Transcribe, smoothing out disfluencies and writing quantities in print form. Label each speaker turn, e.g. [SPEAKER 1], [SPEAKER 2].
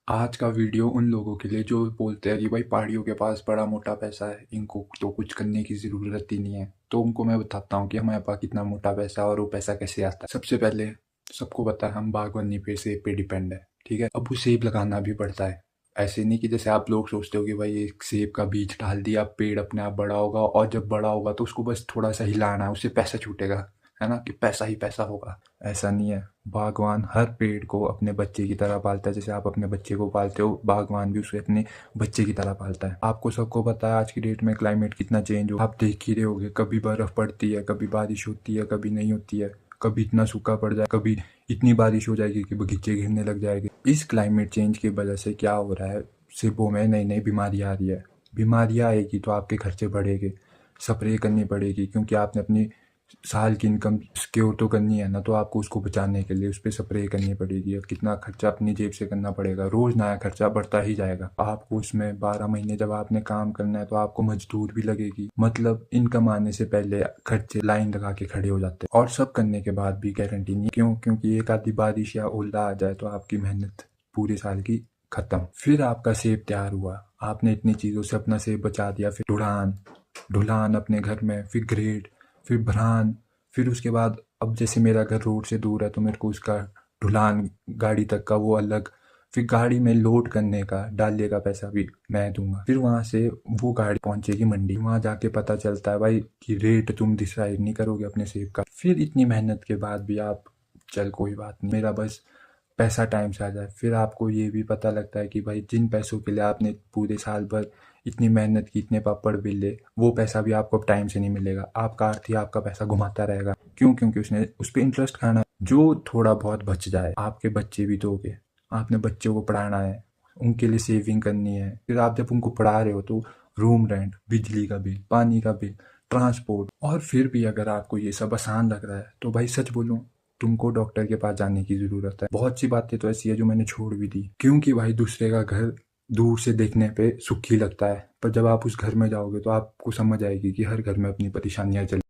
[SPEAKER 1] आज का वीडियो उन लोगों के लिए जो बोलते हैं कि भाई पहाड़ियों के पास बड़ा मोटा पैसा है, इनको तो कुछ करने की ज़रूरत ही नहीं है। तो उनको मैं बताता हूँ कि हमारे पास कितना मोटा पैसा है और वो पैसा कैसे आता है। सबसे पहले सबको पता है हम बागवानी पे सेब पे डिपेंड है, ठीक है। अब वो सेब लगाना भी पड़ता है। ऐसे नहीं कि जैसे आप लोग सोचते हो कि भाई एक सेब का बीज डाल दिया पेड़ अपने आप बड़ा होगा, और जब बड़ा होगा तो उसको बस थोड़ा सा हिलाना है, उससे पैसा छूटेगा, है ना, कि पैसा ही पैसा होगा। ऐसा नहीं है। बागवान हर पेड़ को अपने बच्चे की तरह पालता है। जैसे आप अपने बच्चे को पालते हो, बागवान भी उसे अपने बच्चे की तरह पालता है। आपको सबको पता है आज की डेट में क्लाइमेट कितना चेंज हो, आप देख ही रहे होगे, कभी बर्फ पड़ती है, कभी बारिश होती है, कभी नहीं होती है, कभी इतना सूखा पड़ जाए, कभी इतनी बारिश हो जाएगी कि बगीचे गिरने लग जाएंगे। इस क्लाइमेट चेंज की वजह से क्या हो रहा है, सेबों में नई नई बीमारियां आ रही है। बीमारियां आएगी तो आपके खर्चे बढ़ेंगे, स्प्रे करनी पड़ेगी, क्योंकि आपने अपनी साल की इनकम सिक्योर तो करनी है ना, तो आपको उसको बचाने के लिए उस पर स्प्रे करनी पड़ेगी। और कितना खर्चा अपनी जेब से करना पड़ेगा, रोज नया खर्चा बढ़ता ही जाएगा। आपको उसमें 12 महीने जब आपने काम करना है तो आपको मजदूर भी लगेगी। मतलब इनकम आने से पहले खर्चे लाइन लगा के खड़े हो जाते हैं। और सब करने के बाद भी गारंटी नहीं, क्यों? क्योंकि एक आधी बारिश या ओला आ जाए तो आपकी मेहनत पूरे साल की खत्म। फिर आपका सेब तैयार हुआ, आपने इतनी चीजों से अपना सेब बचा दिया, फिर ढुलान ढुलान अपने घर में, फिर ग्रेड, फिर भरान, फिर उसके बाद अब जैसे मेरा घर रोड से दूर है तो मेरे को उसका ढुलान गाड़ी तक का वो अलग, फिर गाड़ी में लोड करने का डालिए का पैसा भी मैं दूंगा। फिर वहां से वो गाड़ी पहुंचेगी मंडी, वहां जाके पता चलता है भाई कि रेट तुम डिसाइड नहीं करोगे अपने सेब का। फिर इतनी मेहनत के बाद भी आप, चल कोई बात नहीं, मेरा बस पैसा टाइम से आ जाए। फिर आपको ये भी पता लगता है कि भाई जिन पैसों के लिए आपने पूरे साल भर इतनी मेहनत की, इतने पापड़ बेले, वो पैसा भी आपको अब टाइम से नहीं मिलेगा। आपका अर्थ ही आपका पैसा घुमाता रहेगा। क्यों? क्योंकि उसने उस पर इंटरेस्ट खाना है। जो थोड़ा बहुत बच जाए, आपके बच्चे भी तो होगे, आपने बच्चों को पढ़ाना है, उनके लिए सेविंग करनी है। फिर आप जब उनको पढ़ा रहे हो तो रूम रेंट, बिजली का बिल, पानी का बिल, ट्रांसपोर्ट। और फिर भी अगर आपको ये सब आसान लग रहा है तो भाई सच बोलूं, तुमको डॉक्टर के पास जाने की जरूरत है। बहुत सी बातें तो ऐसी है जो मैंने छोड़ भी दी, क्योंकि भाई दूसरे का घर दूर से देखने पे सुखी लगता है, पर जब आप उस घर में जाओगे तो आपको समझ आएगी कि हर घर में अपनी परेशानियां चल